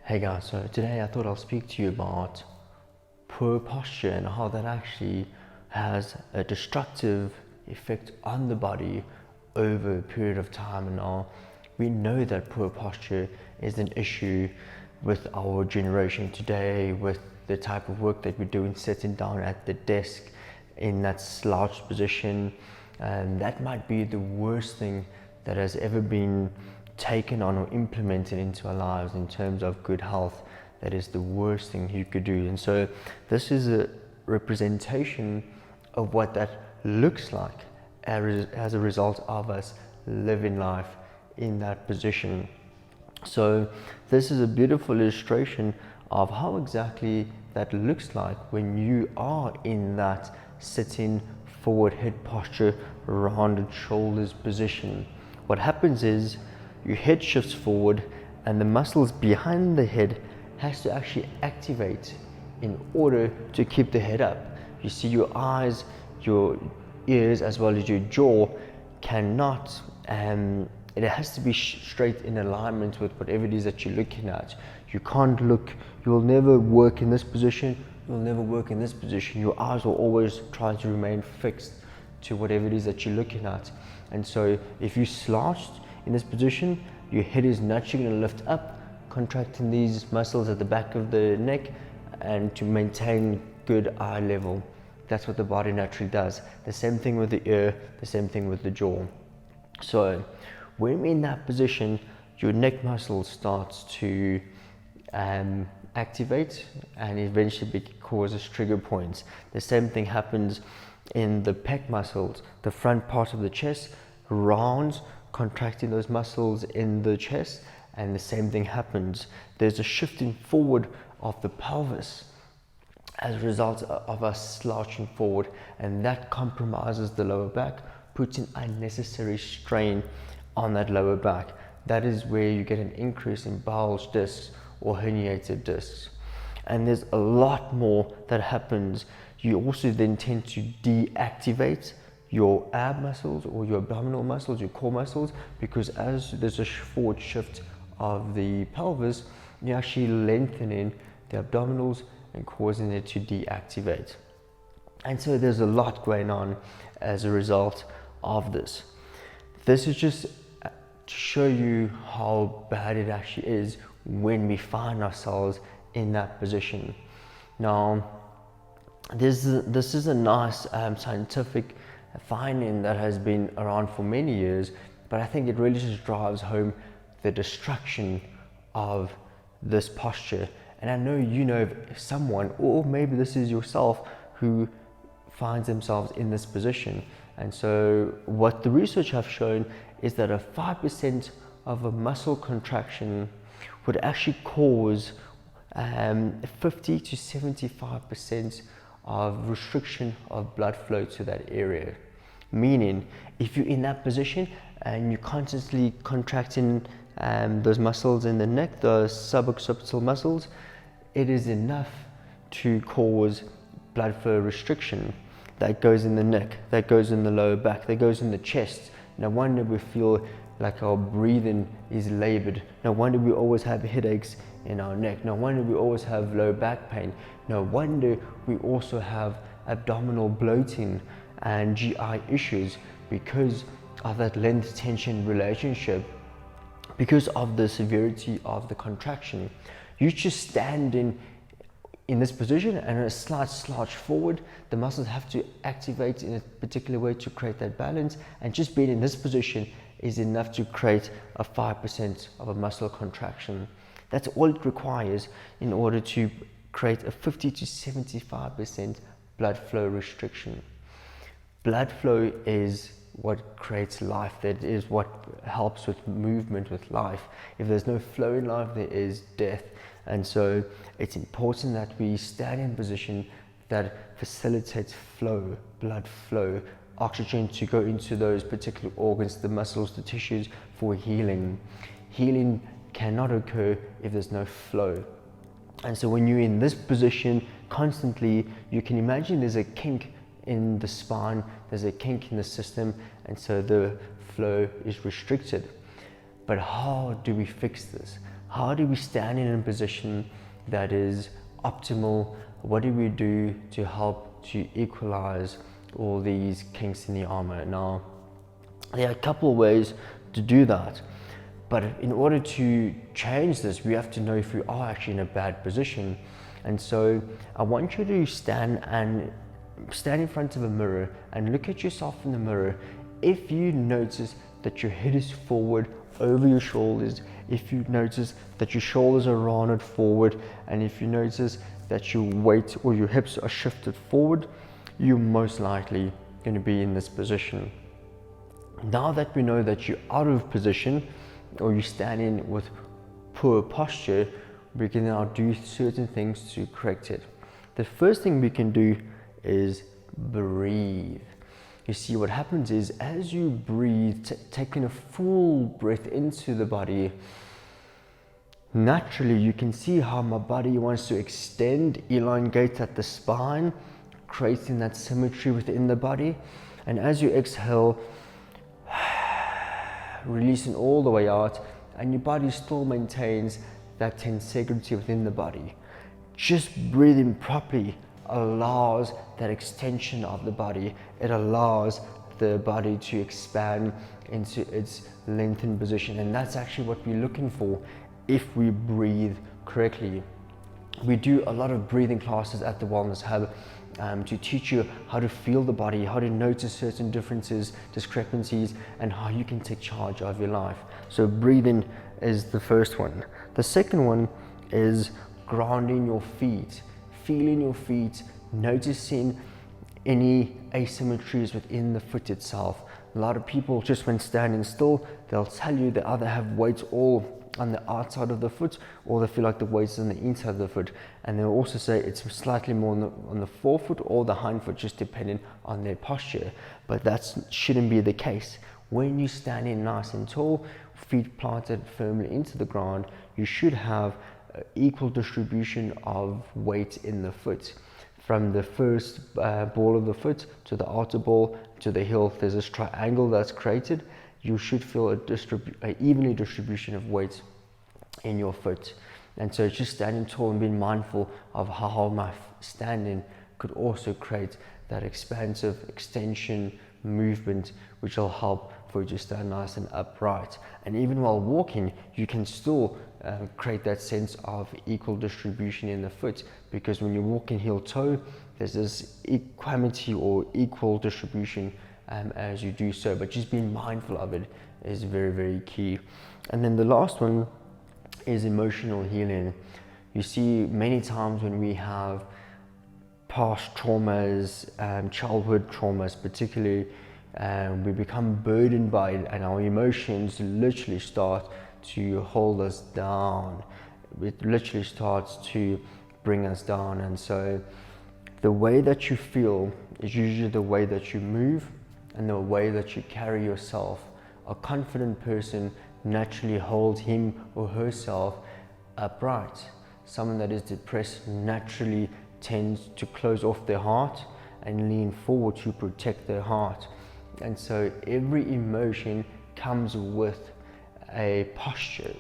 Hey guys, so today I thought I'll speak to you about poor posture and how that actually has a destructive effect on the body over a period of time. And now we know that poor posture is an issue with our generation today, with the type of work that we're doing, sitting down at the desk in that slouched position. And that might be the worst thing that has ever been taken on or implemented into our lives in terms of good health. That is the worst thing you could do. And so this is a representation of what that looks like as a result of us living life in that position. So this is a beautiful illustration of how exactly that looks like when you are in that sitting forward head posture, rounded shoulders position. What happens is your head shifts forward and the muscles behind the head has to actually activate in order to keep the head up. You see, your eyes, your ears, as well as your jaw cannot, it has to be straight in alignment with whatever it is that you're looking at. You can't look, you'll never work in this position, you'll never work in this position. Your eyes will always try to remain fixed to whatever it is that you're looking at. And so if you slouched in this position, your head is naturally going to lift up, contracting these muscles at the back of the neck and to maintain good eye level. That's what the body naturally does. The same thing with the ear, the same thing with the jaw. So when we're in that position, your neck muscle starts to activate and eventually causes trigger points. The same thing happens in the pec muscles, the front part of the chest rounds, contracting those muscles in the chest, and the same thing happens. There's a shifting forward of the pelvis as a result of us slouching forward, and that compromises the lower back, putting unnecessary strain on that lower back. That is where you get an increase in bulge discs or herniated discs. And there's a lot more that happens. You also then tend to deactivate your ab muscles or your abdominal muscles, your core muscles, because as there's a forward shift of the pelvis, you're actually lengthening the abdominals and causing it to deactivate. And so there's a lot going on as a result of this. This is just to show you how bad it actually is when we find ourselves in that position. Now, this is a nice scientific finding that has been around for many years, but I think it really just drives home the destruction of this posture. And I know you know someone, or maybe this is yourself, who finds themselves in this position. And so what the research have shown is that a 5% of a muscle contraction would actually cause 50 to 75% of restriction of blood flow to that area. Meaning, if you're in that position and you're constantly contracting those muscles in the neck, those suboccipital muscles, it is enough to cause blood flow restriction. That goes in the neck, that goes in the lower back, that goes in the chest. No wonder we feel like our breathing is labored. No wonder we always have headaches in our neck. No wonder we always have low back pain. No wonder we also have abdominal bloating and GI issues because of that length tension relationship, because of the severity of the contraction. You just stand in this position and a slight slouch forward, the muscles have to activate in a particular way to create that balance, and just being in this position is enough to create a 5% of a muscle contraction. That's all it requires in order to create a 50 to 75% blood flow restriction. Blood flow is what creates life. That is what helps with movement, with life. If there's no flow in life, there is death. And so it's important that we stand in a position that facilitates flow, blood flow, oxygen to go into those particular organs, the muscles, the tissues, for healing. Healing cannot occur if there's no flow. And so when you're in this position constantly, you can imagine there's a kink in the spine, there's a kink in the system, and so the flow is restricted. But how do we fix this? how do we stand in a position that is optimal? What do we do to help to equalize all these kinks in the armor? Now, there are a couple of ways to do that, but in order to change this, we have to know if we are actually in a bad position. And so I want you to stand in front of a mirror and look at yourself in the mirror. If you notice that your head is forward over your shoulders, if you notice that your shoulders are rounded forward, and if you notice that your weight or your hips are shifted forward, you're most likely going to be in this position. Now that we know that you're out of position or you're standing with poor posture, we can now do certain things to correct it. The first thing we can do is breathe. You see, what happens is as you breathe, taking a full breath into the body, naturally you can see how my body wants to extend, elongate at the spine, creating that symmetry within the body. And as you exhale, releasing all the way out, and your body still maintains that tensegrity within the body. Just breathing properly allows that extension of the body. It allows the body to expand into its lengthened position, and that's actually what we're looking for if we breathe correctly. We do a lot of breathing classes at the Wellness Hub to teach you how to feel the body, how to notice certain differences, discrepancies, and how you can take charge of your life. So breathing is the first one. The second one is grounding your feet, feeling your feet, noticing any asymmetries within the foot itself. A lot of people, just when standing still, they'll tell you they either have weights all on the outside of the foot, or they feel like the weight is on the inside of the foot, and they'll also say it's slightly more on the forefoot or the hind foot, just depending on their posture. But that shouldn't be the case. When you stand in nice and tall, feet planted firmly into the ground, you should have equal distribution of weight in the foot. From the first ball of the foot to the outer ball to the heel, there's this triangle that's created. You should feel a evenly distribution of weight in your foot. And so just standing tall and being mindful of how my standing could also create that expansive extension movement, which will help for you to stand nice and upright. And even while walking, you can still create that sense of equal distribution in the foot, because when you're walking heel toe, there's this equanimity or equal distribution as you do so, but just being mindful of it is very, very key. And then the last one is emotional healing. You see, many times when we have past traumas, childhood traumas particularly, we become burdened by it, and our emotions literally start to hold us down. It literally starts to bring us down. And so the way that you feel is usually the way that you move and the way that you carry yourself. A confident person naturally holds him or herself upright. Someone that is depressed naturally tends to close off their heart and lean forward to protect their heart. And so every emotion comes with a posture.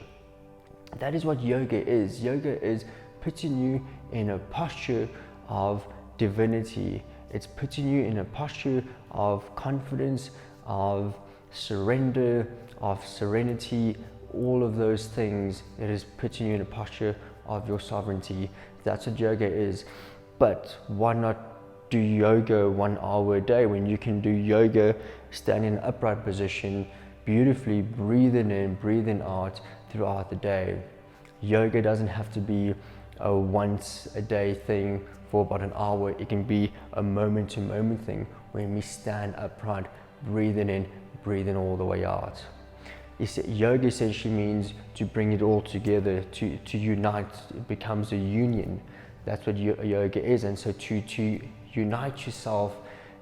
That is what yoga is. Yoga is putting you in a posture of divinity. It's putting you in a posture of confidence, of surrender, of serenity, all of those things. It is putting you in a posture of your sovereignty. That's what yoga is. But why not do yoga 1 hour a day when you can do yoga standing in an upright position, beautifully breathing in, breathing out throughout the day? Yoga doesn't have to be a once a day thing for about an hour. It can be a moment to moment thing when we stand upright, breathing in, breathing all the way out. Yoga essentially means to bring it all together, to unite. It becomes a union. That's what yoga is. And so to unite yourself,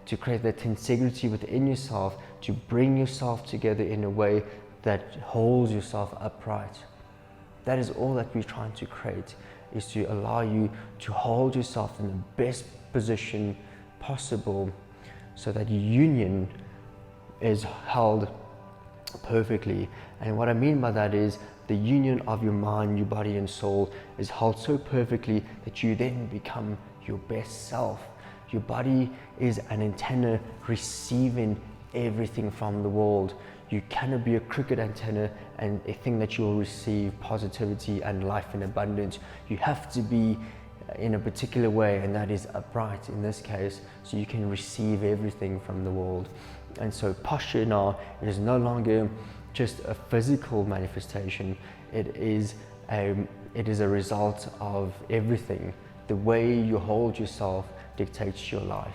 to create that integrity within yourself, to bring yourself together in a way that holds yourself upright. That is all that we're trying to create, is to allow you to hold yourself in the best position possible so that your union is held perfectly. And what I mean by that is the union of your mind, your body and soul is held so perfectly that you then become your best self. Your body is an antenna receiving everything from the world. You cannot be a crooked antenna and think that you'll receive positivity and life in abundance. You have to be in a particular way, and that is upright in this case, so you can receive everything from the world. And so posture now is no longer just a physical manifestation. It is a result of everything. The way you hold yourself dictates your life.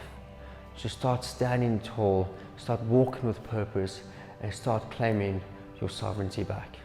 So start standing tall, start walking with purpose, and start claiming your sovereignty back.